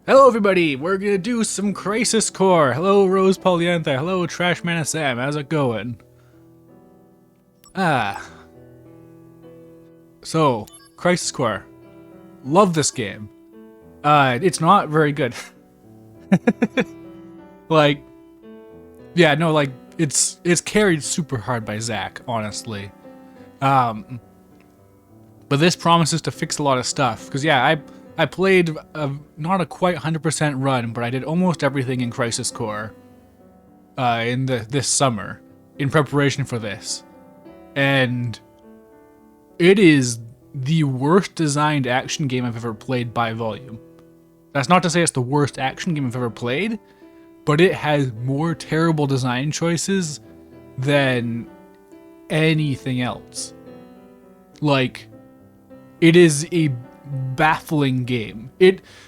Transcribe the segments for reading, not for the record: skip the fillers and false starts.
Hello everybody, we're gonna do some Crisis Core. Hello Rose Polyantha, hello Trashman Sam, how's it going? So, Crisis Core. Love this game. It's not very good. Like, yeah, no, like, it's carried super hard by Zach, honestly. But this promises to fix a lot of stuff, because yeah, I played not a quite 100% run, but I did almost everything in Crisis Core in this summer in preparation for this. And it is the worst designed action game I've ever played by volume. That's not to say it's the worst action game I've ever played, but it has more terrible design choices than anything else. Like, it is a baffling game.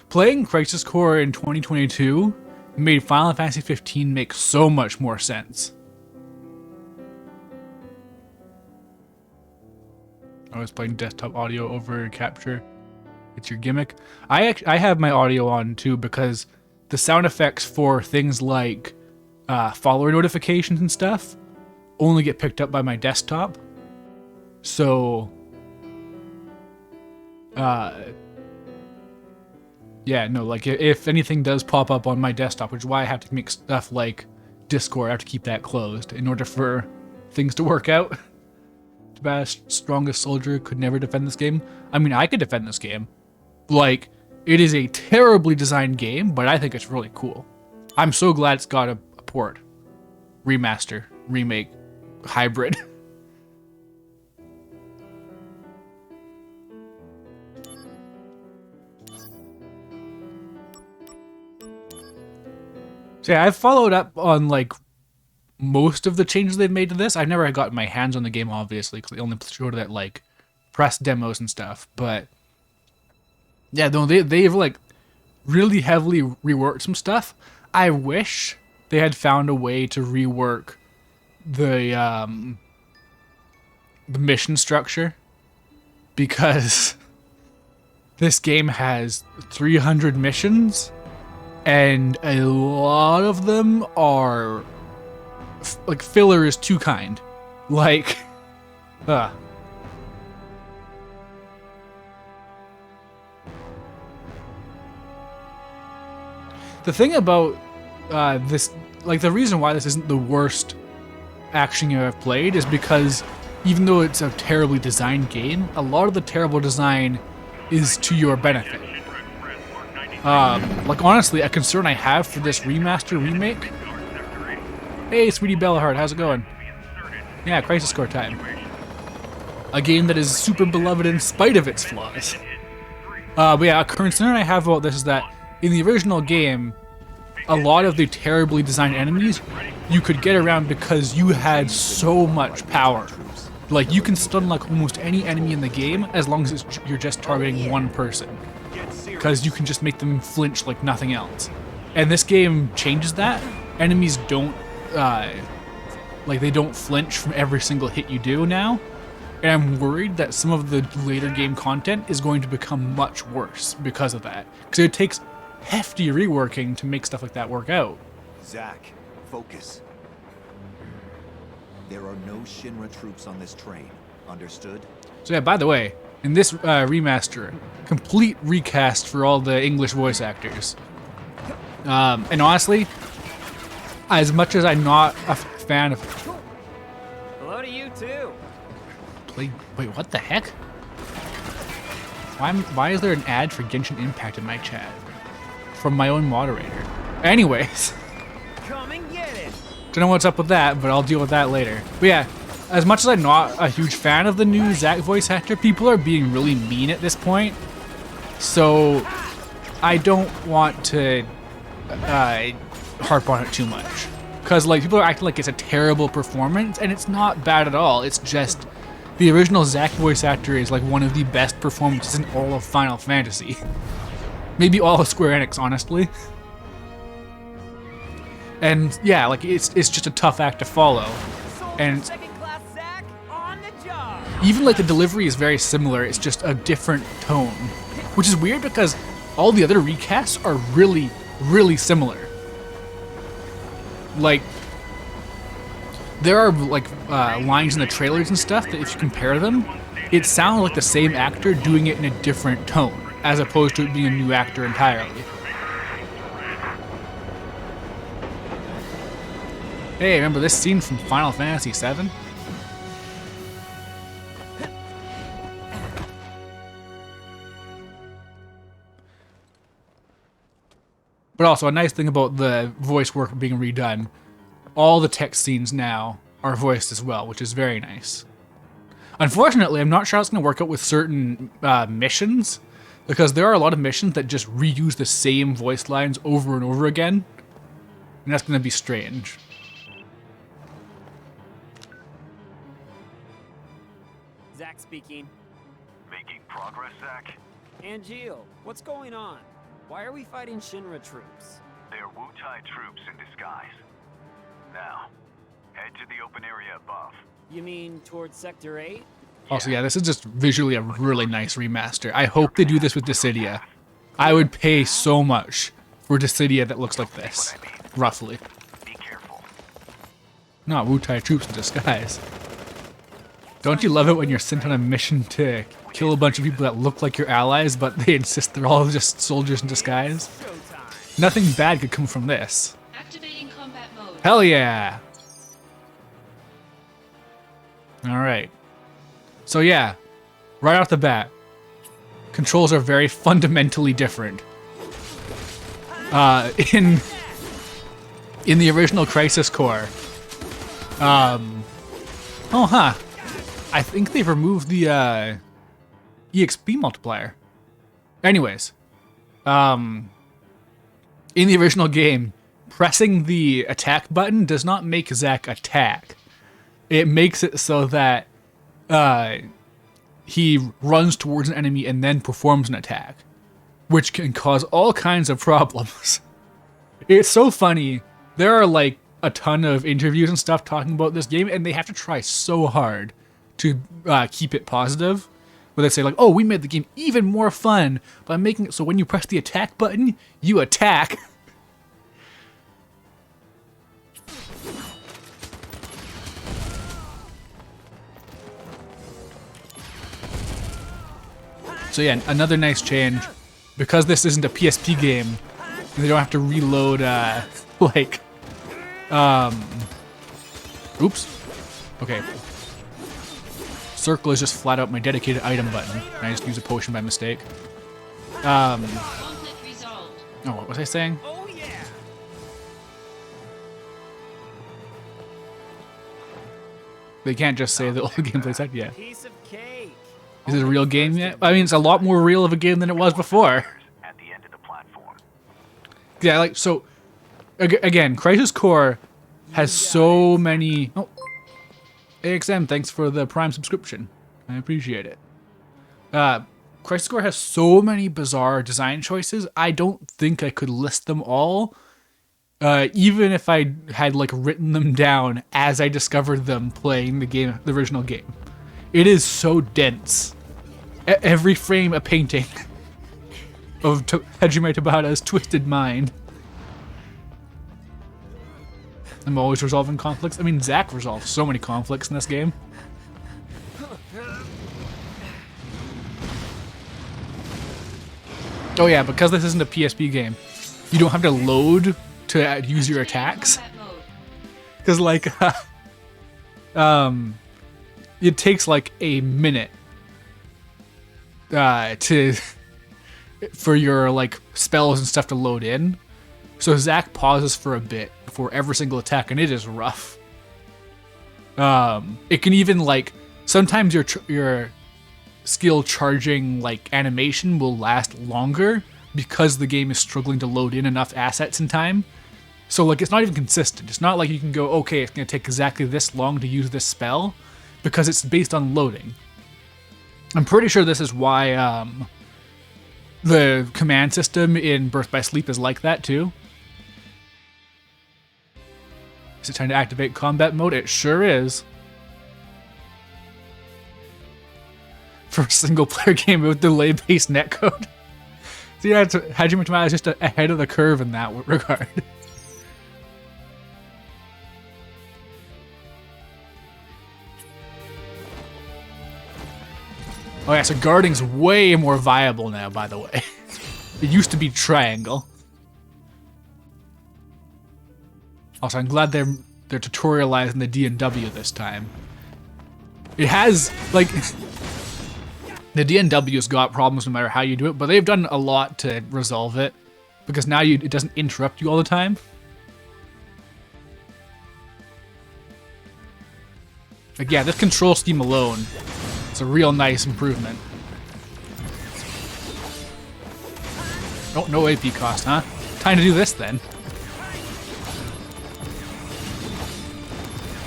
Playing Crisis Core in 2022 made Final Fantasy 15 make so much more sense. I was playing desktop audio over capture. It's your gimmick. I have my audio on too because the sound effects for things like follower notifications and stuff only get picked up by my desktop. So yeah, no, like if anything does pop up on my desktop, which is why I have to make stuff like Discord, I have to keep that closed in order for things to work out. Too bad strongest soldier could never defend this game. I mean, I could defend this game. Like, it is a terribly designed game, but I think it's really cool. I'm so glad it's got a port, remaster, remake, hybrid. So yeah, I've followed up on like most of the changes they've made to this. I've never gotten my hands on the game, obviously, because they only showed it at like press demos and stuff. But yeah, no, they've like really heavily reworked some stuff. I wish they had found a way to rework the mission structure, because this game has 300 missions. And a lot of them are like filler is too kind. Like, The thing about this, like the reason why this isn't the worst action game I've played is because even though it's a terribly designed game, a lot of the terrible design is to your benefit. Like honestly, a concern I have for this remaster remake. Hey, Sweetie Bellaheart, how's it going? Yeah, Crisis Core time. A game that is super beloved in spite of its flaws. But yeah, a concern I have about this is that in the original game, a lot of the terribly designed enemies you could get around because you had so much power. Like, you can stun like almost any enemy in the game as long as you're just targeting one person, because you can just make them flinch like nothing else. And this game changes that. Enemies don't, like they don't flinch from every single hit you do now. And I'm worried that some of the later game content is going to become much worse because of that. Because it takes hefty reworking to make stuff like that work out. Zach, focus. There are no Shinra troops on this train. Understood? So yeah, by the way, in this remaster, complete recast for all the English voice actors. And honestly, as much as I'm not a fan of... Hello to you too. Wait, what the heck? Why is there an ad for Genshin Impact in my chat? From my own moderator. Anyways. Come and get it. Don't know what's up with that, but I'll deal with that later. But yeah, as much as I'm not a huge fan of the new Zack voice actor, people are being really mean at this point. So I don't want to harp on it too much. Because like people are acting like it's a terrible performance, and it's not bad at all. It's just the original Zack voice actor is like one of the best performances in all of Final Fantasy. Maybe all of Square Enix, honestly. And yeah, like it's just a tough act to follow. And even like the delivery is very similar, it's just a different tone. Which is weird because all the other recasts are really, really similar. Like, there are like lines in the trailers and stuff that if you compare them, it sounds like the same actor doing it in a different tone, as opposed to it being a new actor entirely. Hey, remember this scene from Final Fantasy VII? But also, a nice thing about the voice work being redone, all the text scenes now are voiced as well, which is very nice. Unfortunately, I'm not sure how it's going to work out with certain missions, because there are a lot of missions that just reuse the same voice lines over and over again, and that's going to be strange. Zach speaking. Making progress, Zach? Angeal, what's going on? Why are we fighting Shinra troops? They're Wu-Tai troops in disguise. Now, head to the open area above. You mean towards Sector 8? Also, yeah, this is just visually a really nice remaster. I hope they do this with Dissidia. I would pay so much for Dissidia that looks like this, roughly. Be careful. Not Wu-Tai troops in disguise. Don't you love it when you're sent on a mission to kill a bunch of people that look like your allies, but they insist they're all just soldiers in disguise? Showtime. Nothing bad could come from this. Activating combat mode. Hell yeah! Alright. So yeah, right off the bat, controls are very fundamentally different. In the original Crisis Core, I think they've removed the EXP multiplier. Anyways, in the original game, pressing the attack button does not make Zack attack. It makes it so that he runs towards an enemy and then performs an attack, which can cause all kinds of problems. It's so funny. There are like a ton of interviews and stuff talking about this game, and they have to try so hard to keep it positive. Where they say like, oh, we made the game even more fun by making it so when you press the attack button, you attack. So yeah, another nice change. Because this isn't a PSP game, they don't have to reload, like, oops. Okay. Circle is just flat out my dedicated item button. And I just use a potion by mistake. Conflict resolved. Oh, what was I saying? Oh yeah. They can't just say that all the gameplay's out yet. Piece of cake. Is it a real game yet? I mean, it's a lot more real of a game than it was before. At the end of the platform. Yeah, like, so, again, Crisis Core has so many... Oh, AXM, thanks for the Prime subscription. I appreciate it. Crisis Core has so many bizarre design choices, I don't think I could list them all, even if I had, like, written them down as I discovered them playing the game, the original game. It is so dense. Every frame a painting of Hajime Tabata's twisted mind. I'm always resolving conflicts. I mean, Zack resolves so many conflicts in this game. Oh yeah, because this isn't a PSP game, you don't have to load to use your attacks. Combat mode. Because, like, it takes like a minute for your like spells and stuff to load in. So Zack pauses for a bit before every single attack, and it is rough. It can even like sometimes your skill charging like animation will last longer because the game is struggling to load in enough assets in time. So like it's not even consistent. It's not like you can go, okay, it's gonna take exactly this long to use this spell, because it's based on loading. I'm pretty sure this is why the command system in Birth by Sleep is like that too. Is it time to activate combat mode? It sure is. For a single player game with delay-based netcode. So yeah, Hajime Tamada is just ahead of the curve in that regard. Oh yeah, so guarding's way more viable now, by the way. It used to be triangle. Also, I'm glad they're tutorializing the D&W this time. It has, like, the D&W's got problems no matter how you do it, but they've done a lot to resolve it, because now it doesn't interrupt you all the time. Like, yeah, this control scheme alone, it's a real nice improvement. Oh, no AP cost, huh? Time to do this then.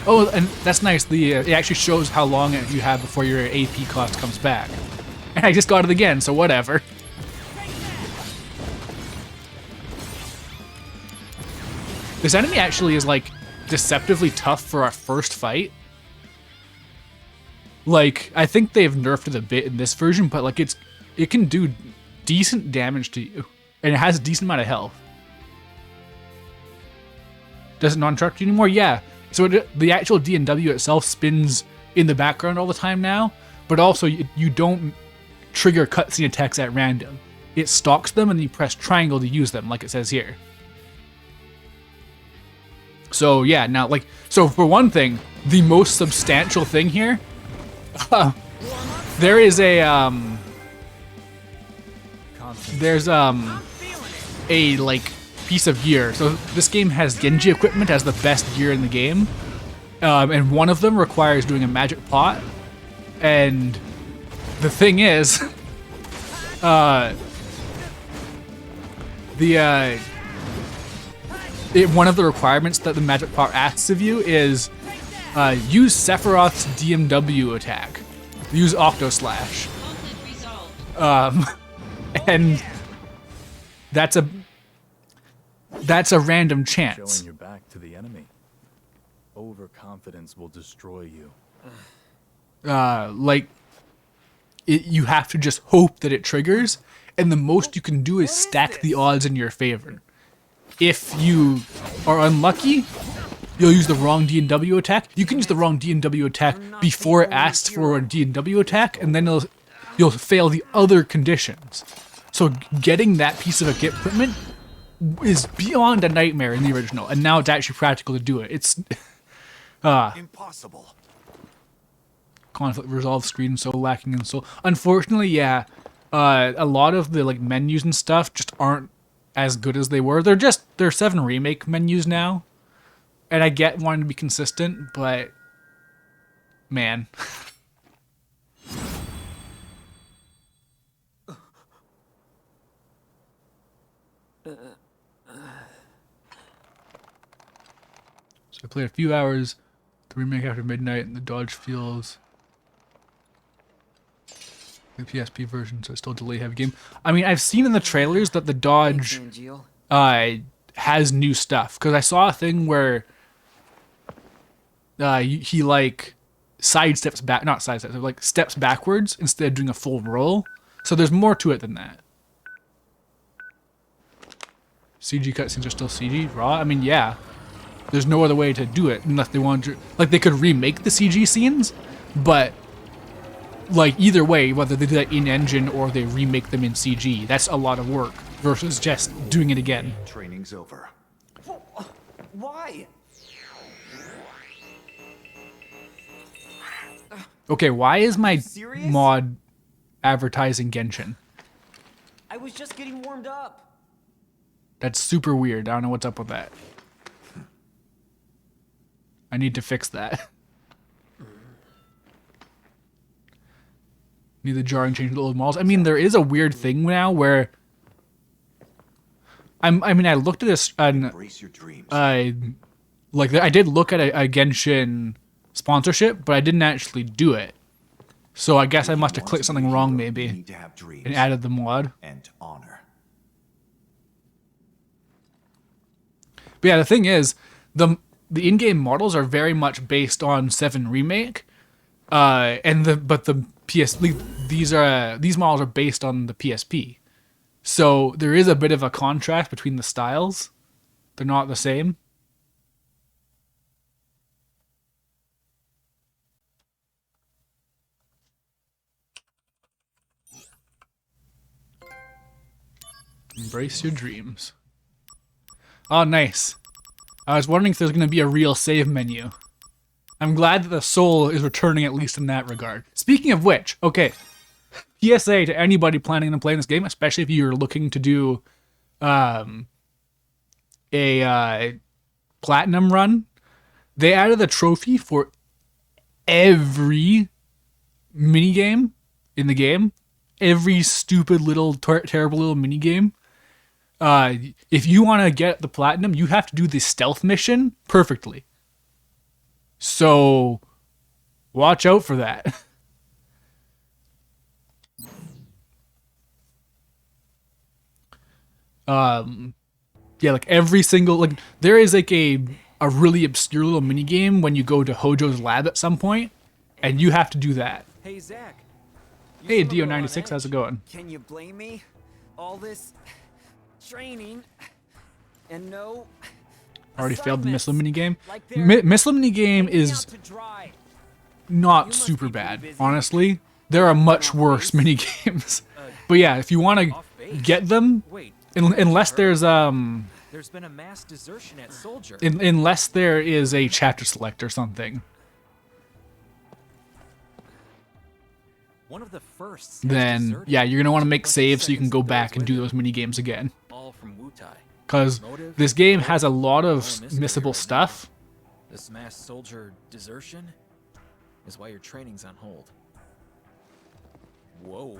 Oh, and that's nice. It actually shows how long you have before your AP cost comes back. And I just got it again, so whatever. This enemy actually is, like, deceptively tough for our first fight. Like, I think they've nerfed it a bit in this version, but, like, it can do decent damage to you. And it has a decent amount of health. Does it not interrupt you anymore? Yeah. So the actual D&W itself spins in the background all the time now, but also you don't trigger cutscene attacks at random. It stalks them and you press triangle to use them, like it says here. So yeah, now so for one thing, the most substantial thing here, there is there's a like piece of gear. So this game has Genji equipment as the best gear in the game, and one of them requires doing a magic pot. And the thing is, one of the requirements that the magic pot asks of you is use Sephiroth's DMW attack. Use Octo Slash. And that's a random chance. Showing your back to the enemy. Overconfidence will destroy you. You have to just hope that it triggers, and the most you can do is stack the odds in your favor. If you are unlucky, you'll use the wrong D&W attack. You can use the wrong D&W attack before it asks for a D&W attack, and then you'll fail the other conditions. So getting that piece of equipment is beyond a nightmare in the original, and now it's actually practical to do it. It's Impossible. conflict resolve screen so lacking in soul. Unfortunately, yeah, a lot of the like menus and stuff just aren't as good as they were. They're 7 remake menus now, and I get wanting to be consistent, but man. So I played a few hours the remake after midnight, and the dodge feels the PSP version, so it's still a delay heavy game. I mean, I've seen in the trailers that the dodge has new stuff, because I saw a thing where he like sidesteps back, not sidesteps, like steps backwards instead of doing a full roll. So there's more to it than that. CG cutscenes are still CG raw. I mean, yeah. There's no other way to do it unless they want to, like, they could remake the CG scenes, but like either way, whether they do that in engine or they remake them in CG, that's a lot of work versus just doing it again. Training's over. Why? Okay, why is my Serious? mod advertising Genshin? I was just getting warmed up. That's super weird. I don't know what's up with that. I need to fix that. Need the jarring change to the old models. I mean, there is a weird thing now where I looked at this and Embrace your dreams. I did look at a Genshin sponsorship, but I didn't actually do it. So I guess I must have clicked something wrong You maybe need to have dreams and added the mod. and honor. But yeah, the thing is, the in-game models are very much based on 7 Remake, these models are based on the PSP. So there is a bit of a contrast between the styles. They're not the same. Embrace your dreams. Oh, nice. I was wondering if there's going to be a real save menu. I'm glad that the soul is returning, at least in that regard. Speaking of which, okay, PSA to anybody planning on playing this game, especially if you're looking to do a platinum run, they added a trophy for every minigame in the game. Every stupid little, terrible little minigame. If you want to get the platinum, you have to do the stealth mission perfectly. So, watch out for that. Yeah, like every single, like, there is like a really obscure little mini game when you go to Hojo's lab at some point, and you have to do that. Hey, Zach. You Hey, seem a little on Dio96, how's it edge. going? Can you blame me? All this training and no Already failed the missile assignments. minigame. Like they're Missile minigame hanging is out to dry. not must super be pretty bad, busy. honestly. There are much worse mini games. But yeah, if you want to Off base. get them, Wait, unless there's there's been a mass desertion at Soldier. unless there is a chapter select or something, One of the firsts. has then deserted. yeah, you're gonna want to make 20 saves so you can seconds go to back and do God's those mini games again. window, all from Wutai. Because Motive? this game has a lot of Oh, mystery missable right stuff. This mass soldier desertion is why your training's on hold. Whoa,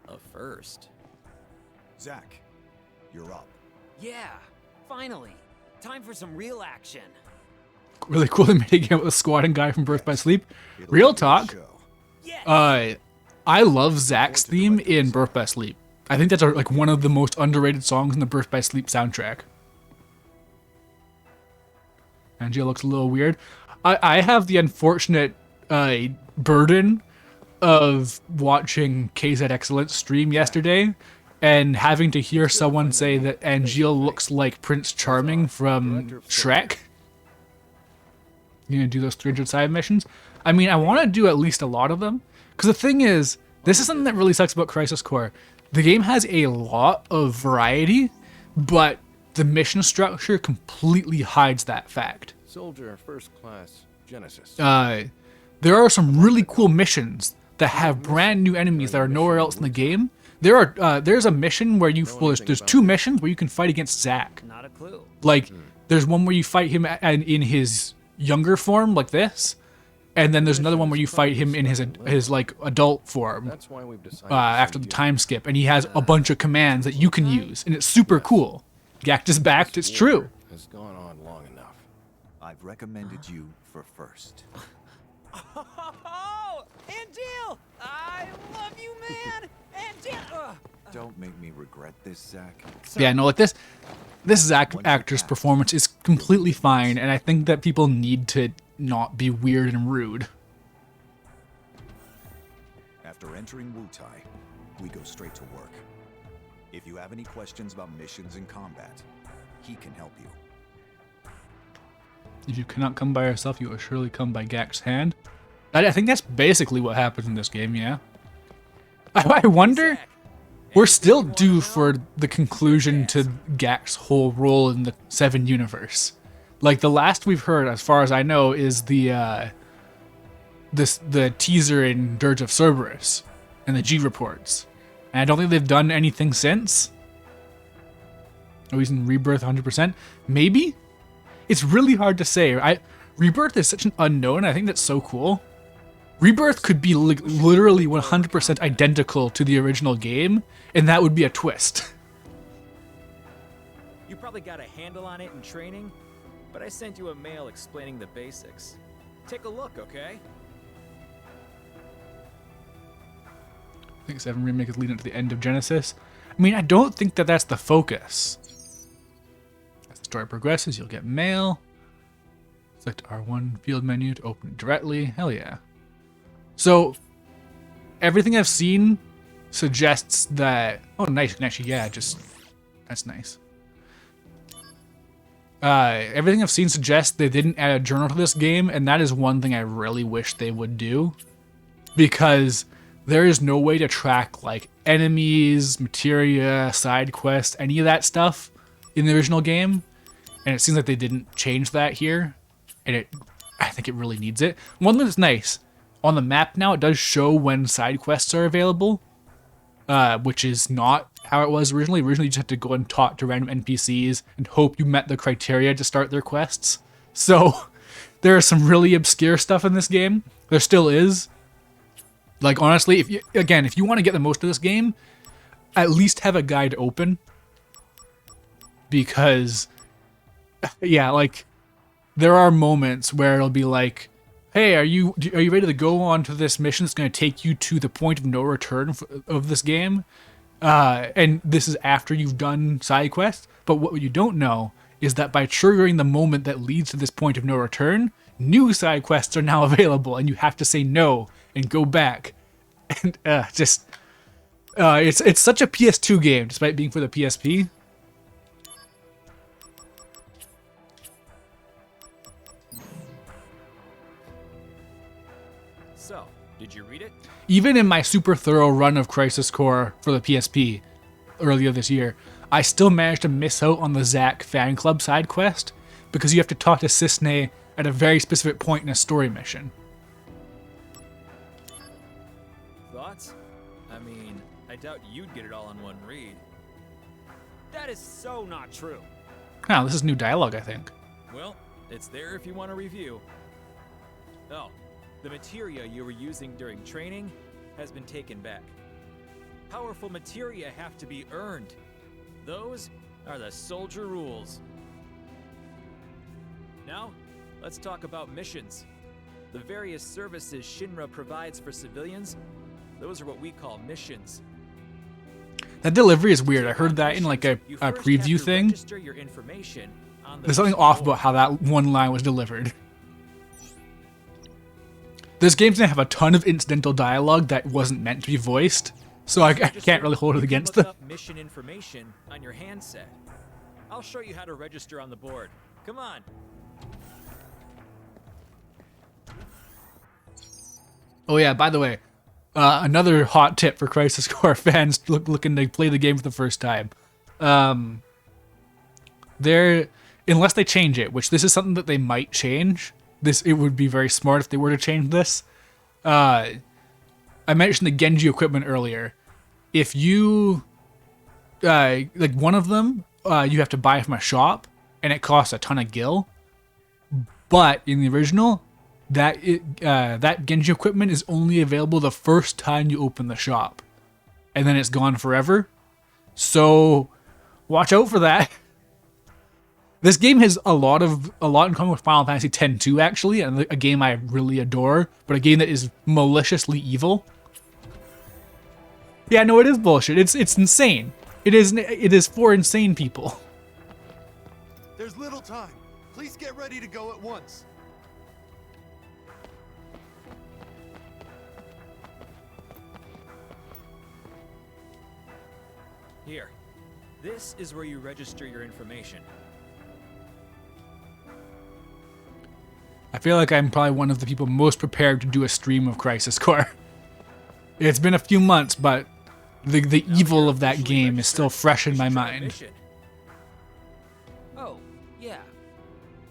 a first. Zach, you're up. Yeah, finally. Time for some real action. Really cool they made a game with a squatting guy from Birth by Sleep. It'll Real be a talk. show. Yes. I love Zach's theme in Birth by Sleep. I think that's like one of the most underrated songs in the Birth by Sleep soundtrack. Angela looks a little weird. I have the unfortunate burden of watching KZ Excellence stream yesterday and having to hear someone say that Angela looks like Prince Charming from Shrek. You gonna do those 300 side missions? I mean, I want to do at least a lot of them. Because the thing is, this is something that really sucks about Crisis Core. The game has a lot of variety, but the mission structure completely hides that fact. Soldier first class Genesis. There are some really cool missions that have brand new enemies that are nowhere else in the game. There's a mission where there's two missions where you can fight against Zack. Not a clue. Like, there's one where you fight him in his younger form, like this, and then there's another one where you fight him in his like adult form That's why we've decided after the time skip, and he has a bunch of commands that you can use, and it's super cool. Gact is backed, it's true. has gone on long enough. I've recommended you for first. Oh, Angel! I love you, man! Angel! Don't make me regret this, Zach. Yeah, no, like this Zack actor's performance is completely fine, and I think that people need to not be weird and rude. After entering Wutai, we go straight to work. If you have any questions about missions and combat, he can help you. If you cannot come by yourself, you will surely come by Gact's hand. I think that's basically what happens in this game, yeah. I wonder, we're still due for the conclusion to Gact's whole role in the VII universe. Like, the last we've heard, as far as I know, is the teaser in Dirge of Cerberus and the G reports. And I don't think they've done anything since. Oh, he's in Rebirth 100%. Maybe? It's really hard to say. Rebirth is such an unknown. I think that's so cool. Rebirth could be literally 100% identical to the original game, and that would be a twist. You probably got a handle on it in training, but I sent you a mail explaining the basics. Take a look, okay? I think 7 Remake is leading to the end of Genesis. I mean, I don't think that that's the focus. As the story progresses, you'll get mail. Select R1 field menu to open it directly. Hell yeah. So, everything I've seen suggests that... Oh, nice. You can actually, yeah, just... That's nice. Everything I've seen suggests they didn't add a journal to this game, and that is one thing I really wish they would do. Because there is no way to track, like, enemies, materia, side quests, any of that stuff in the original game. And it seems like they didn't change that here. And I think it really needs it. One thing that's nice, on the map now, it does show when side quests are available. Which is not how it was originally. Originally, you just had to go and talk to random NPCs and hope you met the criteria to start their quests. So, there is some really obscure stuff in this game. There still is. Like, honestly, if you want to get the most of this game, at least have a guide open. Because, yeah, like, there are moments where it'll be like, hey, are you ready to go on to this mission that's going to take you to the point of no return of this game? And this is after you've done side quests. But what you don't know is that by triggering the moment that leads to this point of no return, new side quests are now available, and you have to say no and go back. And it's such a PS2 game, despite being for the PSP. So, did you read it? Even in my super thorough run of Crisis Core for the PSP earlier this year, I still managed to miss out on the Zack fan club side quest because you have to talk to Cisne at a very specific point in a story mission. Thoughts? I mean, I doubt you'd get it all in one read. That is so not true. Wow, this is new dialogue, I think. Well, it's there if you want to review. Oh, the materia you were using during training has been taken back. Powerful materia have to be earned. Those are the soldier rules. Now, let's talk about missions. The various services Shinra provides for civilians, those are what we call missions. That delivery is weird. I heard that in like a You first have preview to thing. register your information on the There's something mission off board. about how that one line was delivered. This game's gonna have a ton of incidental dialogue that wasn't meant to be voiced, so I can't really hold it You can against look them. up mission information on your handset. I'll show you how to register on the board. Come on. Oh yeah, by the way, another hot tip for Crisis Core fans looking to play the game for the first time. Unless they change it, which this is something that they might change. It would be very smart if they were to change this. I mentioned the Genji equipment earlier. If you like one of them, you have to buy from a shop, and it costs a ton of gil. But in the original, that Genji equipment is only available the first time you open the shop, and then it's gone forever. So watch out for that. This game has a lot in common with Final Fantasy X-2, actually, and a game I really adore, but a game that is maliciously evil. Yeah, no, it is bullshit. It's insane. It is for insane people. There's little time. Please get ready to go at once. Here. This is where you register your information. I feel like I'm probably one of the people most prepared to do a stream of Crisis Core. It's been a few months, but the evil of that game is still fresh in my mind. Mission. Oh, yeah.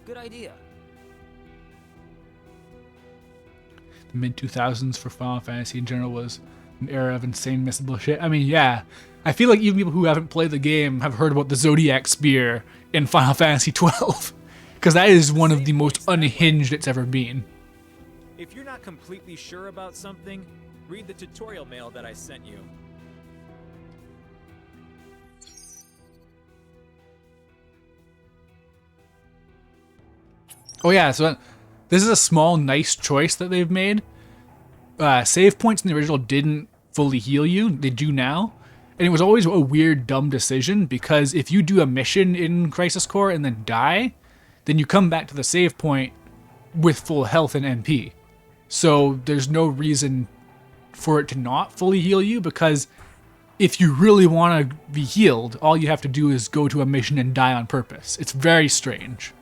Good idea. The mid-2000s for Final Fantasy in general was an era of insane missable shit. I mean, yeah. I feel like even people who haven't played the game have heard about the Zodiac Spear in Final Fantasy 12. Because that is one of the most unhinged it's ever been. If you're not completely sure about something, read the tutorial mail that I sent you. Oh yeah, so this is a small, nice choice that they've made. Save points in the original didn't fully heal you. They do now. And it was always a weird, dumb decision, because if you do a mission in Crisis Core and then die, then you come back to the save point with full health and MP. So there's no reason for it to not fully heal you, because if you really want to be healed, all you have to do is go to a mission and die on purpose. It's very strange.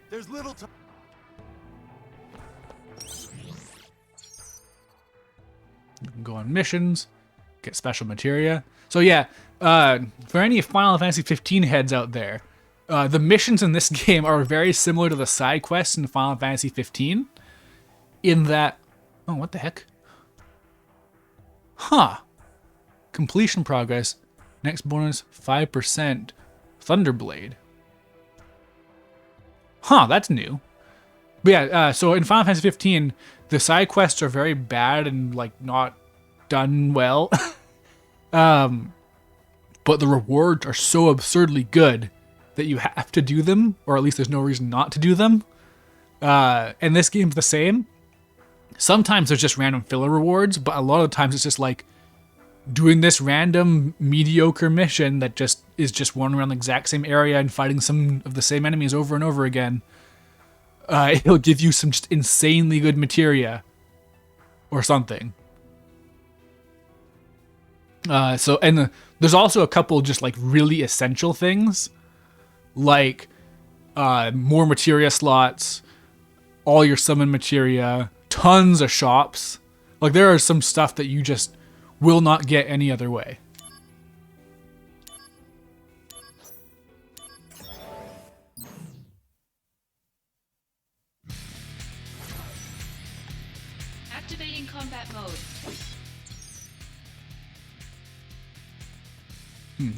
There's little time. You can go on missions, get special materia. So yeah, for any Final Fantasy 15 heads out there, the missions in this game are very similar to the side quests in Final Fantasy 15, in that, oh, what the heck? Huh. Completion progress. Next bonus, 5% Thunderblade. Huh, that's new. But yeah, so in Final Fantasy 15, the side quests are very bad and like not done well. But the rewards are so absurdly good that you have to do them, or at least there's no reason not to do them. And this game's the same. Sometimes there's just random filler rewards, but a lot of the times it's just like doing this random mediocre mission that just is just running around the exact same area and fighting some of the same enemies over and over again. It'll give you some just insanely good materia or something. There's also a couple just like really essential things, like more materia slots, all your summon materia, tons of shops. Like there are some stuff that you just will not get any other way. Activating combat mode.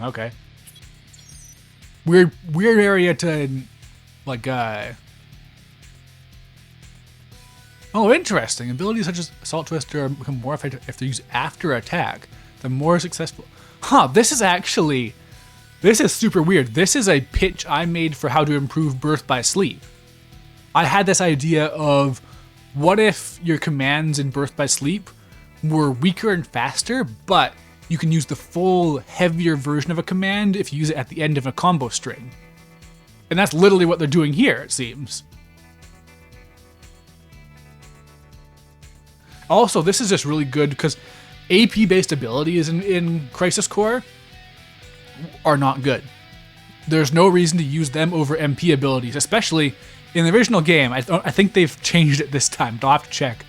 Okay. Weird area to, like, Oh, interesting. Abilities such as Assault Twister become more effective if they're used after attack. The more successful... Huh, this is super weird. This is a pitch I made for how to improve Birth by Sleep. I had this idea of, what if your commands in Birth by Sleep were weaker and faster, but you can use the full, heavier version of a command if you use it at the end of a combo string. And that's literally what they're doing here, it seems. Also, this is just really good because AP-based abilities in Crisis Core are not good. There's no reason to use them over MP abilities, especially in the original game. I think they've changed it this time. I'll have to check.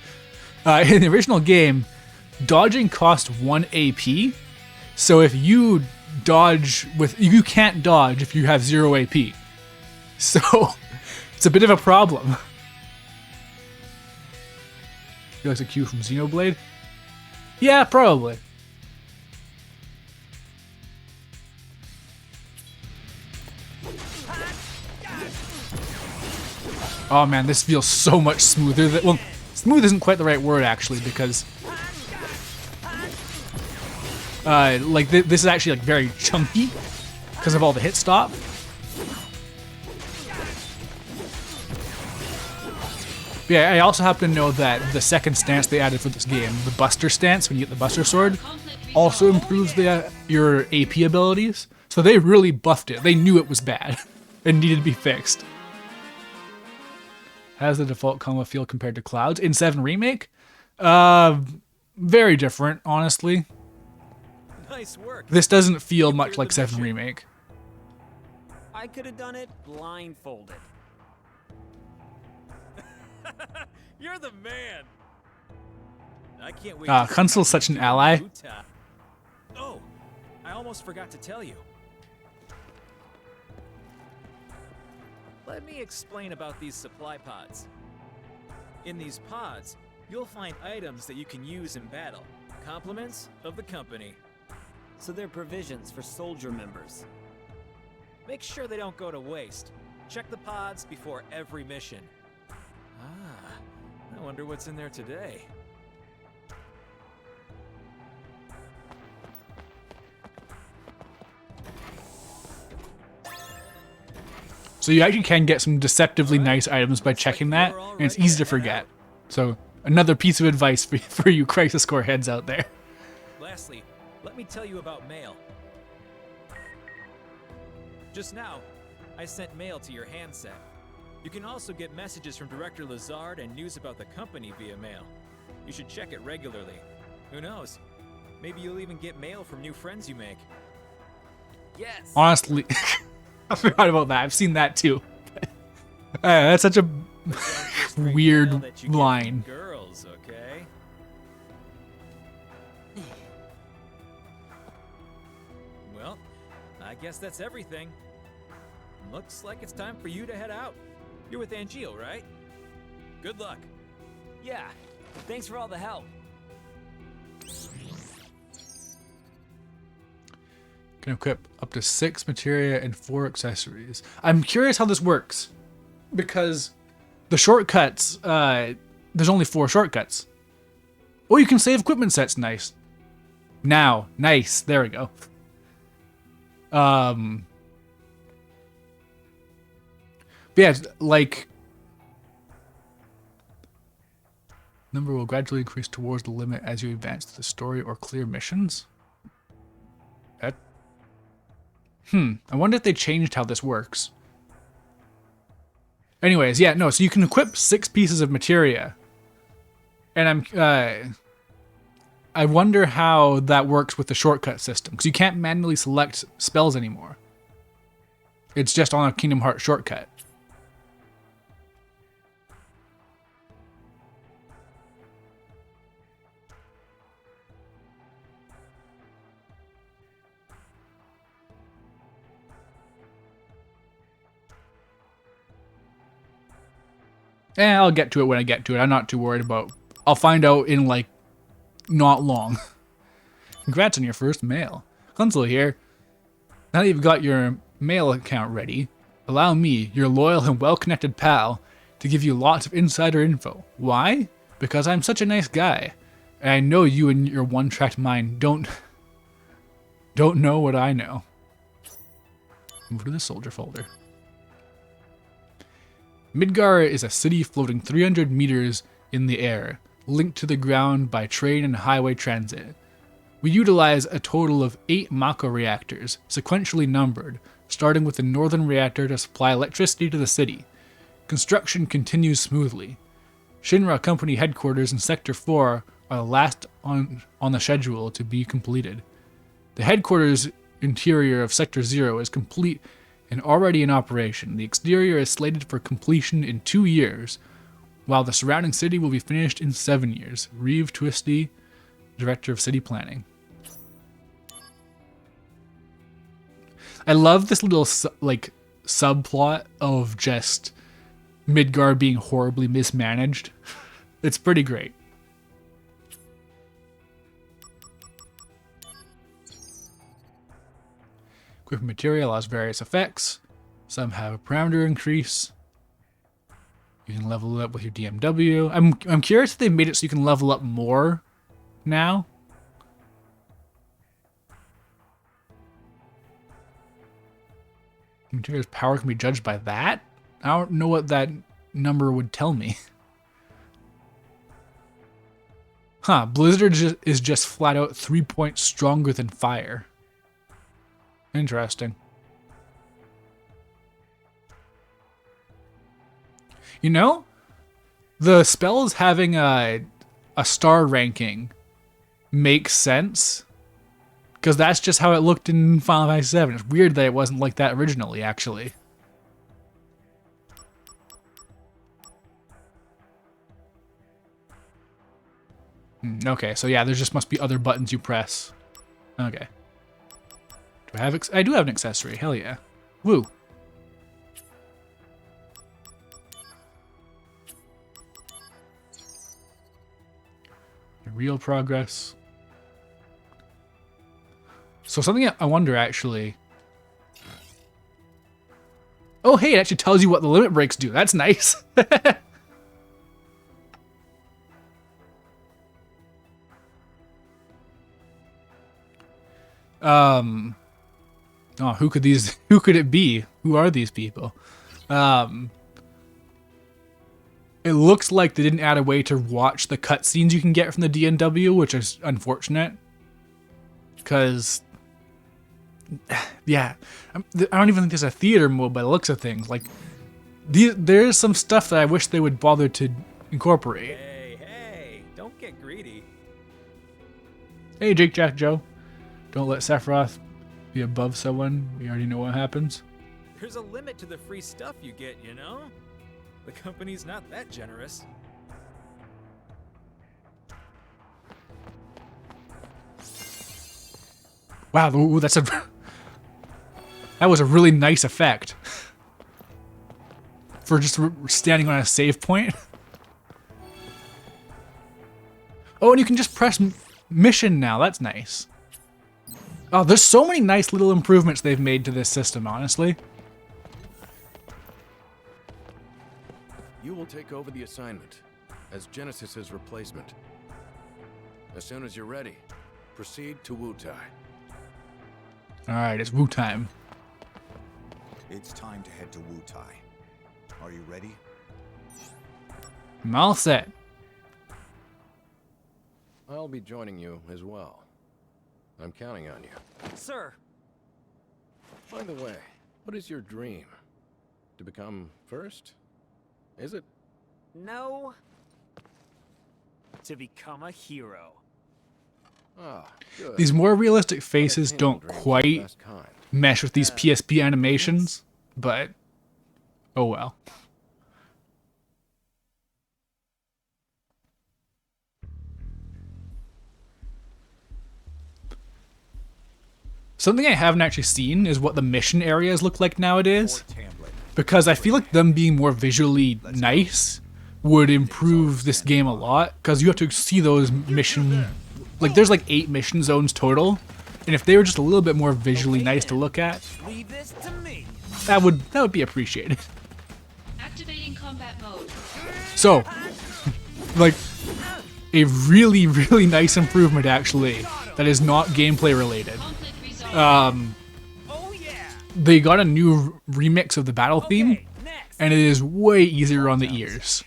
In the original game, dodging cost 1 AP. So if you dodge you can't dodge if you have 0 AP. So it's a bit of a problem. Feel like a cue from Xenoblade? Yeah, probably. Oh man, this feels so much smoother. Well, smooth isn't quite the right word actually, because this is actually like very chunky because of all the hit stop. Yeah, I also happen to know that the second stance they added for this game, the Buster stance, when you get the Buster Sword, also improves your AP abilities. So they really buffed it. They knew it was bad and needed to be fixed. How does the default combo feel compared to Cloud's? In 7 Remake? Very different, honestly. Nice work. This doesn't feel much like 7 Remake. I could have done it blindfolded. You're the man. I can't wait. Kunsel's such an ally. Oh, I almost forgot to tell you. Let me explain about these supply pods. In these pods, you'll find items that you can use in battle. Compliments of the company. So they're provisions for soldier members. Make sure they don't go to waste. Check the pods before every mission. I wonder what's in there today. So you actually can get some deceptively nice items by checking that, and it's easy to forget. So another piece of advice for you Crisis Core heads out there. Lastly, let me tell you about mail. Just now, I sent mail to your handset. You can also get messages from Director Lazard and news about the company via mail. You should check it regularly. Who knows? Maybe you'll even get mail from new friends you make. Yes. Honestly, I forgot about that. I've seen that too. That's such a But don't just bring weird mail that you get from line. Girls, okay? Well, I guess that's everything. Looks like it's time for you to head out. You're with Angeal, right? Good luck. Yeah. Thanks for all the help. Can equip up to 6 materia and 4 accessories. I'm curious how this works, because the shortcuts, there's only 4 shortcuts. Oh, you can save equipment sets. Nice. Now, nice. There we go. But yeah, like, number will gradually increase towards the limit as you advance to the story or clear missions. That. I wonder if they changed how this works. Anyways, yeah, no, so you can equip 6 pieces of materia. And I wonder how that works with the shortcut system, because you can't manually select spells anymore. It's just on a Kingdom Hearts shortcut. I'll get to it when I get to it. I'm not too worried about. I'll find out in, like, not long. Congrats on your first mail. Kunzel here. Now that you've got your mail account ready, allow me, your loyal and well-connected pal, to give you lots of insider info. Why? Because I'm such a nice guy. And I know you and your one-tracked mind don't know what I know. Move to the soldier folder. Midgar is a city floating 300 meters in the air, linked to the ground by train and highway transit. We utilize a total of 8 Mako reactors, sequentially numbered, starting with the northern reactor to supply electricity to the city. Construction continues smoothly. Shinra Company headquarters in Sector 4 are the last on the schedule to be completed. The headquarters interior of Sector 0 is complete and already in operation. The exterior is slated for completion in 2 years, while the surrounding city will be finished in 7 years. Reeve Twisty, Director of City Planning. I love this little subplot of just Midgar being horribly mismanaged. It's pretty great. Equipment material has various effects. Some have a parameter increase. You can level it up with your DMW. I'm curious if they made it so you can level up more now. Material's power can be judged by that? I don't know what that number would tell me. Huh, Blizzard is just flat out 3 points stronger than fire. Interesting. You know, the spells having a star ranking makes sense, because that's just how it looked in Final Fantasy VII. It's weird that it wasn't like that originally, actually. Okay, so yeah, there just must be other buttons you press. Okay. Do I have? I do have an accessory. Hell yeah! Woo! Real progress. So something I wonder actually. Oh hey, it actually tells you what the limit breaks do. That's nice. Oh, who could it be? Who are these people? It looks like they didn't add a way to watch the cutscenes you can get from the DNW, which is unfortunate. Because, yeah, I don't even think there's a theater mode by the looks of things. Like, there's some stuff that I wish they would bother to incorporate. Hey, don't get greedy. Hey, Jake, Jack, Joe. Don't let Sephiroth be above someone. We already know what happens. There's a limit to the free stuff you get, you know? The company's not that generous. Wow, ooh, that was a really nice effect. For just standing on a save point. Oh, and you can just press mission now. That's nice. Oh, there's so many nice little improvements they've made to this system, honestly. You will take over the assignment as Genesis's replacement. As soon as you're ready, proceed to Wutai. Alright, it's Wu time. It's time to head to Wutai. Are you ready? I'm all set. I'll be joining you as well. I'm counting on you. Sir, By the way, what is your dream? To become first? Is it? no. To become a hero. Ah, good. These more realistic faces Unattainable don't dreams are the quite best kind. mesh with these PSP animations, but oh well. Something I haven't actually seen is what the mission areas look like nowadays, because I feel like them being more visually nice would improve this game a lot, because you have to see those mission, like there's like 8 mission zones total, and if they were just a little bit more visually nice to look at, Leave this to me. that would be appreciated. Activating combat mode. So, like, a really, really nice improvement actually that is not gameplay related. Conflict resolved. Oh yeah. They got a new remix of the battle theme, Okay, next. and it is way easier on the ears.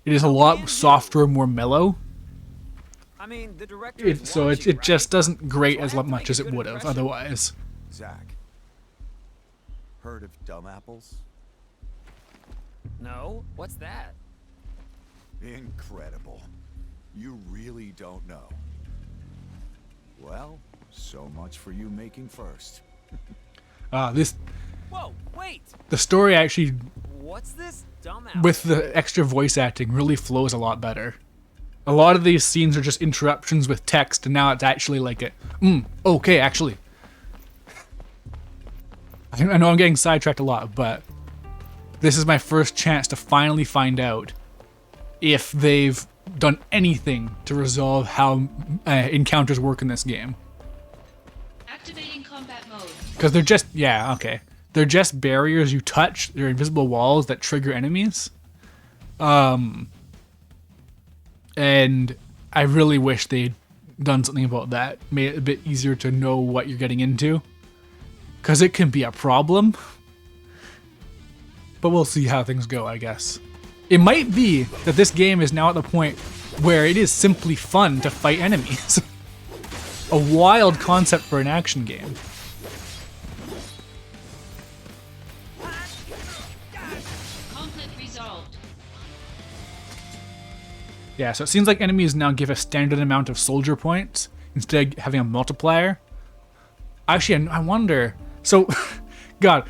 It is a lot softer, more mellow. I mean, the director is So watching, it just doesn't grate So I as have to much make as a it good would have impression. otherwise. Zach. Heard of dumb apples? No, what's that? Incredible. You really don't know. Well, so much for you making first. Whoa, wait. The story actually, What's this dumb apple? with the extra voice acting, really flows a lot better. A lot of these scenes are just interruptions with text, and now it's actually like a, okay, actually. I know I'm getting sidetracked a lot, but this is my first chance to finally find out if they've done anything to resolve how encounters work in this game. Activating combat mode. Because they're just, yeah, okay. They're just barriers you touch. They're invisible walls that trigger enemies. And I really wish they'd done something about that. Made it a bit easier to know what you're getting into. Because it can be a problem. But we'll see how things go, I guess. It might be that this game is now at the point where it is simply fun to fight enemies. A wild concept for an action game. Conflict resolved. Yeah, so it seems like enemies now give a standard amount of soldier points instead of having a multiplier. Actually, I wonder. So, God,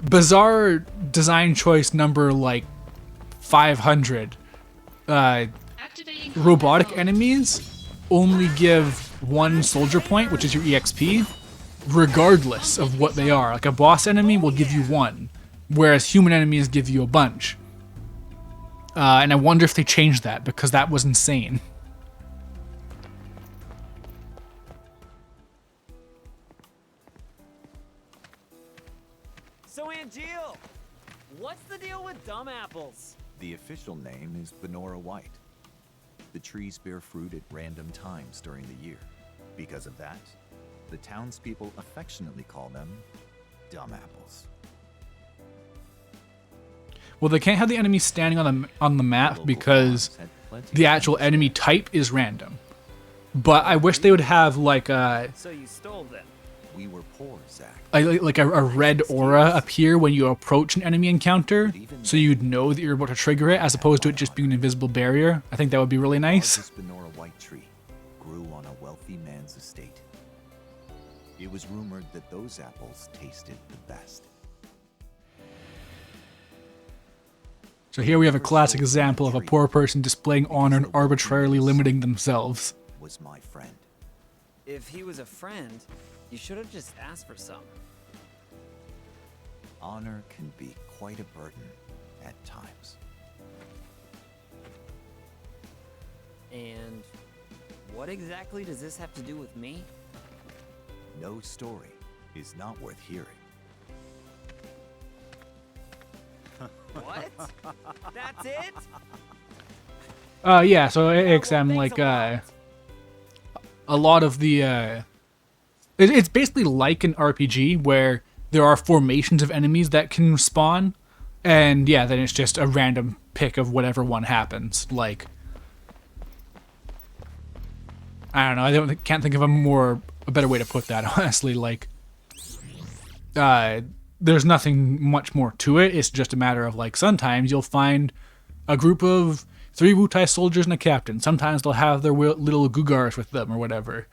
bizarre design choice number like 500. Activating combat Robotic mode. enemies only give 1 soldier point, which is your EXP, regardless of what they are. Like a boss enemy will give you 1, whereas human enemies give you a bunch. And I wonder if they changed that, because that was insane. So, Angeal, what's the deal with dumb apples? The official name is Benora White. The trees bear fruit at random times during the year. Because of that, the townspeople affectionately call them dumb apples. Well, they can't have the enemies standing on the map Local because farms had plenty the of actual things enemy there. type is random. But I wish they would have like a So you stole them. We were poor, Zach. a red aura appear when you approach an enemy encounter, so you'd know that you're about to trigger it, as opposed to it just being an invisible barrier. I think that would be really nice. This Benora White tree grew on a wealthy man's estate. It was rumored that those apples tasted the best. So here we have a classic example of a poor person displaying honor and arbitrarily limiting themselves. Was my friend. If he was a friend, you should have just asked for some. Honor can be quite a burden at times. And what exactly does this have to do with me? No story is not worth hearing. What? That's it? Yeah, so AXM, Well, like, thanks a lot of the, it's basically like an RPG where there are formations of enemies that can spawn, and yeah, then it's just a random pick of whatever one happens. Like, I don't know, can't think of a better way to put that, honestly. Like, there's nothing much more to it. It's just a matter of, like, sometimes you'll find a group of 3 Wutai soldiers and a captain. Sometimes they'll have their little Gugars with them or whatever.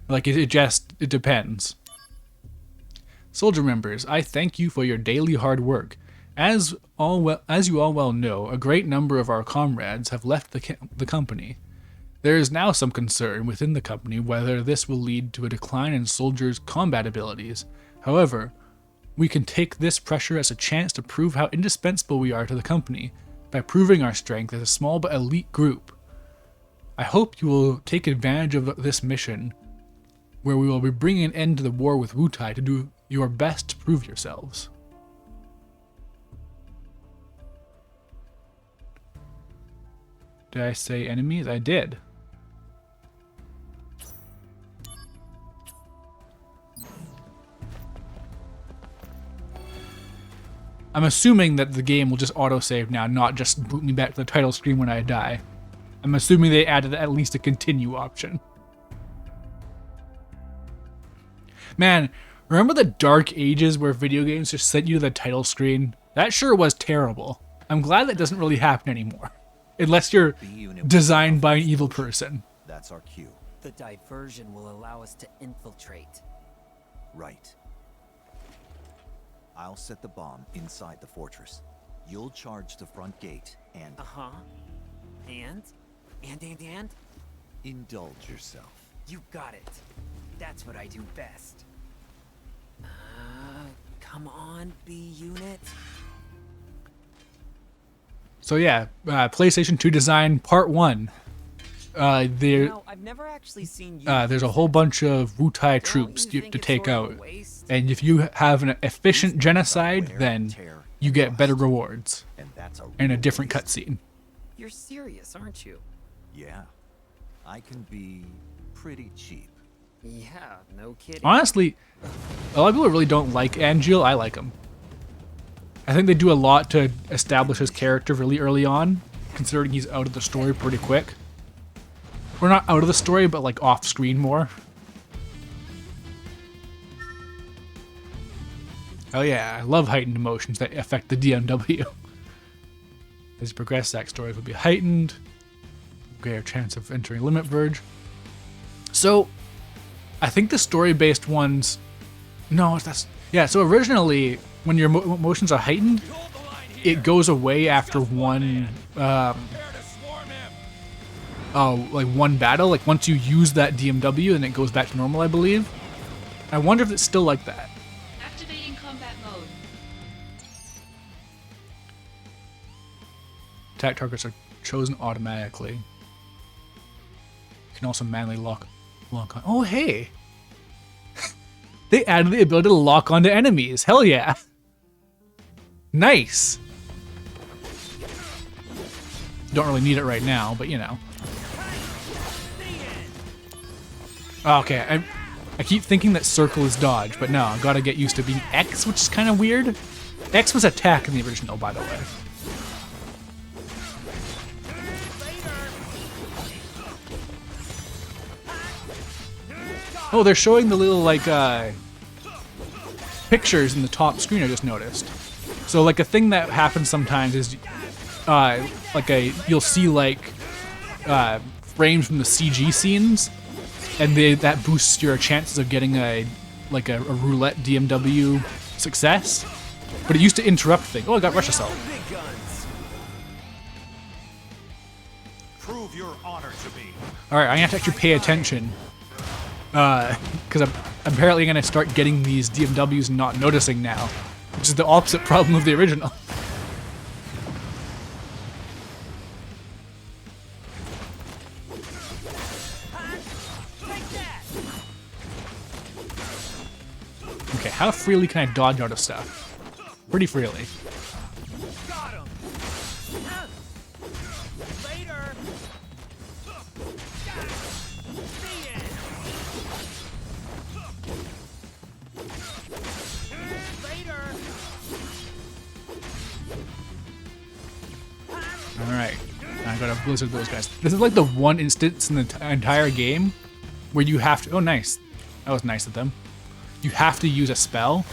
Like, it depends. Soldier members, I thank you for your daily hard work. As you all well know, a great number of our comrades have left the company. There is now some concern within the company whether this will lead to a decline in soldiers' combat abilities. However, we can take this pressure as a chance to prove how indispensable we are to the company by proving our strength as a small but elite group. I hope you will take advantage of this mission, where we will be bringing an end to the war with Wutai to do your best to prove yourselves. Did I say enemies? I did. I'm assuming that the game will just autosave now, not just boot me back to the title screen when I die. I'm assuming they added at least a continue option. Man, remember the dark ages where video games just sent you to the title screen? That sure was terrible. I'm glad that doesn't really happen anymore. Unless you're designed by an evil person. That's our cue. The diversion will allow us to infiltrate. Right. I'll set the bomb inside the fortress. You'll charge the front gate and... Uh-huh. And? And? Indulge yourself. You got it. That's what I do best. Come on, B unit. So yeah, PlayStation 2 design part 1. I've never actually seen there's a whole bunch of Wutai troops to take out. And if you have an efficient genocide, then you get better rewards. And a different cutscene. You're serious, aren't you? Yeah. I can be pretty cheap. Yeah, no kidding. Honestly, a lot of people really don't like Angeal. I like him. I think they do a lot to establish his character really early on, considering he's out of the story pretty quick. We're not out of the story, but like off screen more. Oh yeah, I love heightened emotions that affect the DMW. As you progress, Zack's stories will be heightened. Greater chance of entering Limit Verge. So, I think the story-based ones... No, that's... Yeah, so originally, when your emotions are heightened, it goes away after one... like one battle. Like once you use that DMW, and it goes back to normal, I believe. I wonder if it's still like that. Activating combat mode. Attack targets are chosen automatically. You can also manually lock on. Oh, hey! They added the ability to lock onto enemies. Hell yeah! Nice! Don't really need it right now, but you know. Okay, I keep thinking that circle is dodge, but no, I've got to get used to being X, which is kind of weird. X was attack in the original, by the way. Oh, they're showing the little, like, pictures in the top screen, I just noticed. So, like, a thing that happens sometimes is, you'll see, like, frames from the CG scenes, and that boosts your chances of getting a like a roulette DMW success, but it used to interrupt things. Oh, I got rush assault. Big guns. Prove your honor to me. All right, I'm gonna have to actually pay attention, because I'm apparently gonna start getting these DMWs and not noticing now, which is the opposite problem of the original. Okay, how freely can I dodge out of stuff? Pretty freely. Got him. Later. Later. Alright, I gotta blizzard those guys. This is like the one instance in the entire game where you have to. Oh, nice. That was nice of them. You have to use a spell.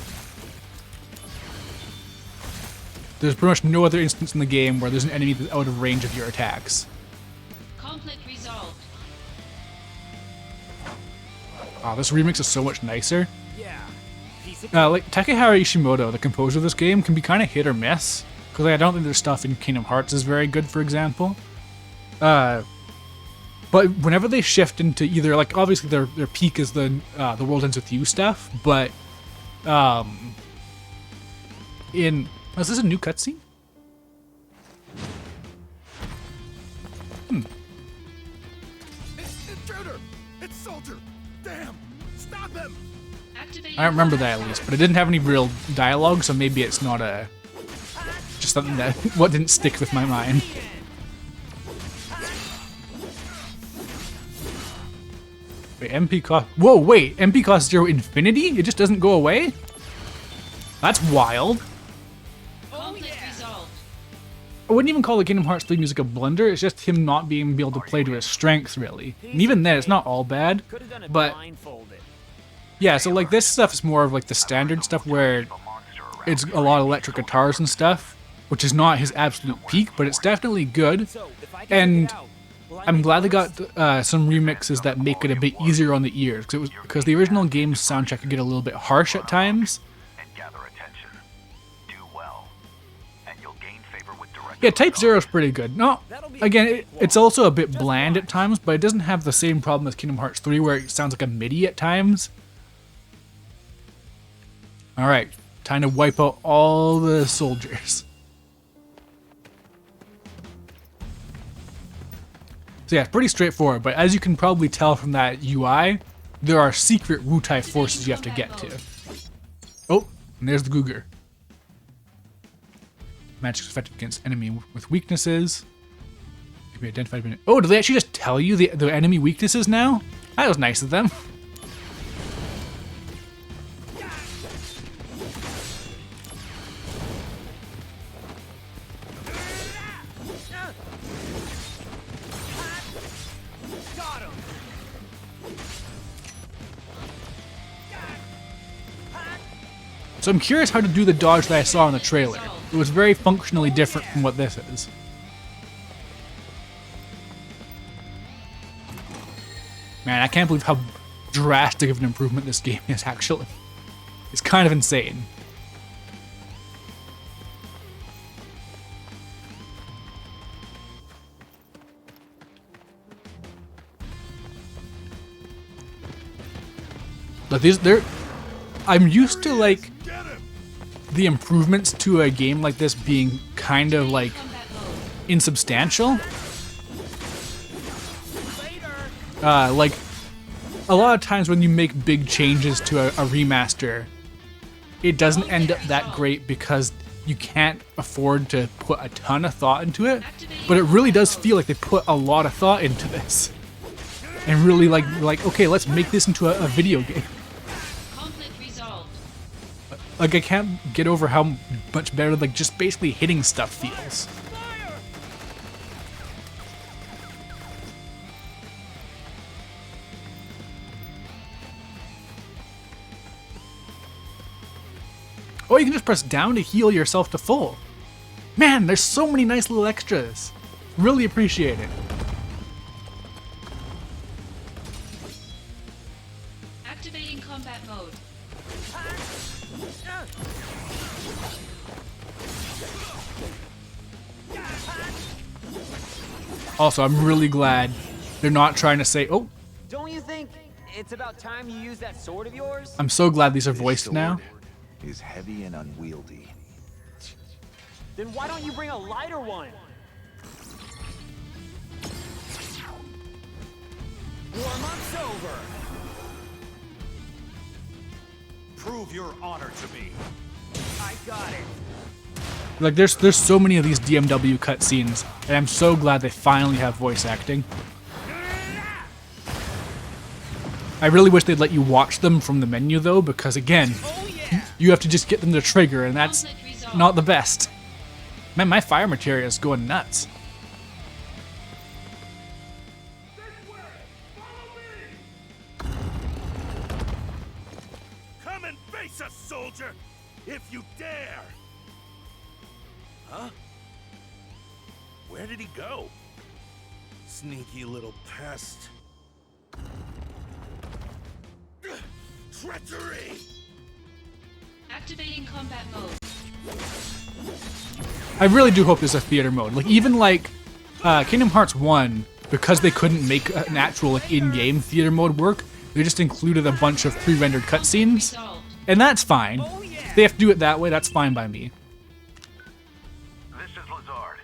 There's pretty much no other instance in the game where there's an enemy that's out of range of your attacks. Conflict resolved. Oh, this remix is so much nicer. Yeah. Piece of Like Takehara Ishimoto, the composer of this game, can be kind of hit or miss. Because I don't think their stuff in Kingdom Hearts is very good, for example. But whenever they shift into either, like, obviously their peak is the World Ends With You stuff, but is this a new cutscene? Intruder! It's Soldier! Damn! Stop him! Activating I don't remember combat that at least, but it didn't have any real dialogue, so maybe it's not just something that what didn't stick with my mind. Wait, MP cost. Whoa, wait, MP cost 0 infinity? It just doesn't go away? That's wild. Conflict resolved. I wouldn't even call the Kingdom Hearts 3 music a blunder, it's just him not being able to play to his strengths, really. And even then, it's not all bad. Could have done it But blindfolded. yeah, so like this stuff is more of like the standard stuff where it's a lot of electric guitars and stuff, which is not his absolute peak, but it's definitely good. So, if I can And take it out, will I I'm make glad they progress? got some remixes that make it a bit easier on the ears, because the original game's soundtrack could get a little bit harsh at times. and gather attention. Do well, and you'll gain favor with director. Yeah, Type 0 is pretty good. No, again, it's also a bit bland at times, but it doesn't have the same problem as Kingdom Hearts 3 where it sounds like a MIDI at times. Alright, time to wipe out all the soldiers. So yeah, it's pretty straightforward, but as you can probably tell from that UI, there are secret Wutai forces you have to get to. Oh, and there's the Cougar. Magic is effective against enemy with weaknesses. Can be identified by... Oh, do they actually just tell you the enemy weaknesses now? That was nice of them. Got him. So I'm curious how to do the dodge that I saw in the trailer. It was very functionally different from what this is. Man, I can't believe how drastic of an improvement this game is, actually. It's kind of insane. But I'm used to, like, the improvements to a game like this being kind of, like, insubstantial. Like, a lot of times when you make big changes to a remaster, it doesn't end up that great because you can't afford to put a ton of thought into it. But it really does feel like they put a lot of thought into this. And really, like okay, let's make this into a video game. Conflict resolved. Like, I can't get over how much better, like, just basically hitting stuff feels. Oh, you can just press down to heal yourself to full. Man, there's so many nice little extras. Really appreciate it. Activating combat mode. Also, I'm really glad they're not trying to say, oh, Don't you think it's about time you use that sword of yours? I'm so glad these are This voiced sword now. is heavy and unwieldy. Then why don't you bring a lighter one? Warm-up's over. Prove your honor to me. I got it. Like, there's so many of these DMW cutscenes, and I'm so glad they finally have voice acting. I really wish they'd let you watch them from the menu, though, because, again, you have to just get them to trigger, and that's Conflict resolved. not the best. Man, my fire materia is going nuts. Come and face us, soldier, if you dare. Huh? Where did he go? Sneaky little pest. Treachery! Activating combat mode. I really do hope there's a theater mode. Like, even like Kingdom Hearts 1, because they couldn't make an actual like in-game theater mode work, they just included a bunch of pre-rendered cutscenes, Resolved. and that's fine. They have to do it that way, that's fine by me. This is Lazard.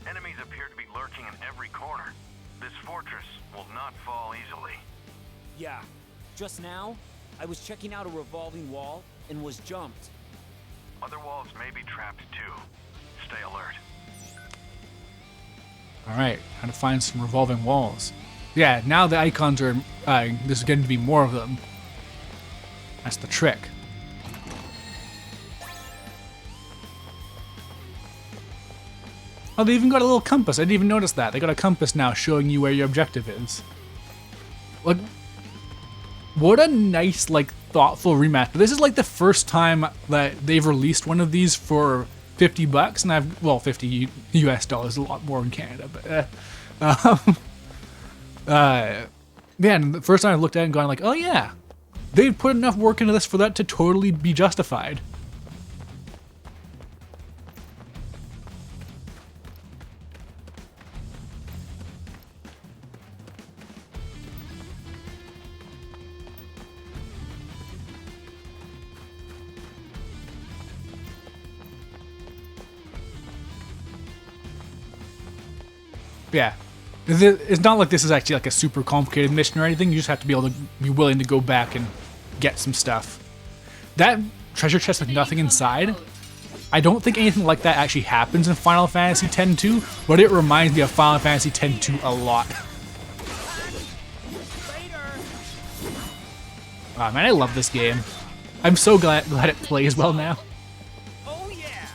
Enemies appear to be lurking in every corner. This fortress will not fall easily. Yeah. Just now, I was checking out a revolving wall and was jumped. Other walls may be trapped too. Stay alert. Alright, how to find some revolving walls. Yeah, now the icons are, there's going to be more of them. That's the trick. Oh, they even got a little compass. I didn't even notice that. They got a compass now showing you where your objective is. Like, what a nice, like, thoughtful remaster. This is like the first time that they've released one of these for $50, and I've, well, 50 US dollars, a lot more in Canada, but, man, the first time I looked at it and gone like, oh yeah, they put enough work into this for that to totally be justified. Yeah. It's not like this is actually like a super complicated mission or anything. You just have to be able to be willing to go back and get some stuff. That treasure chest with nothing inside, I don't think anything like that actually happens in Final Fantasy X-2, but it reminds me of Final Fantasy X-2 a lot. Wow, man, I love this game. I'm so glad it plays well now. Oh yeah!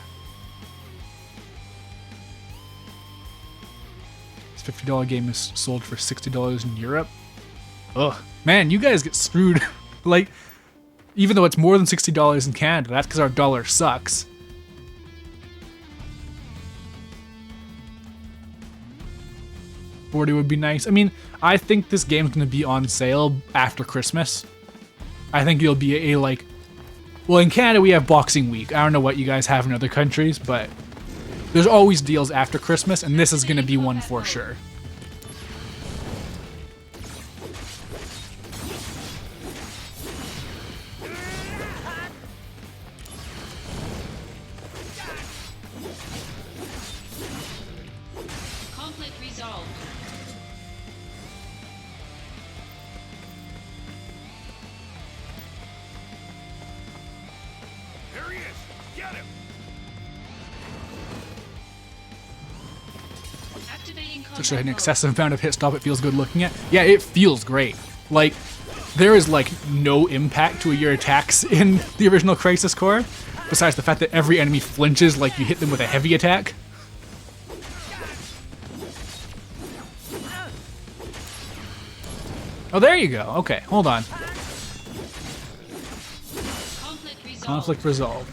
This $50 game is sold for $60 in Europe. Ugh. Man, you guys get screwed. Like, even though it's more than $60 in Canada, that's because our dollar sucks. $40 would be nice. I mean, I think this game's going to be on sale after Christmas. I think it'll be a, like... Well, in Canada, we have Boxing Week. I don't know what you guys have in other countries, but... There's always deals after Christmas, and this is going to be one for sure. Conflict resolved. There he is! Get him! Activating combat Such an mode. excessive amount of hit stop it feels good looking at. Yeah, it feels great. Like, there is like no impact to your attacks in the original Crisis Core, besides the fact that every enemy flinches like you hit them with a heavy attack. Oh, there you go. Okay, hold on. Conflict resolved. Conflict resolved.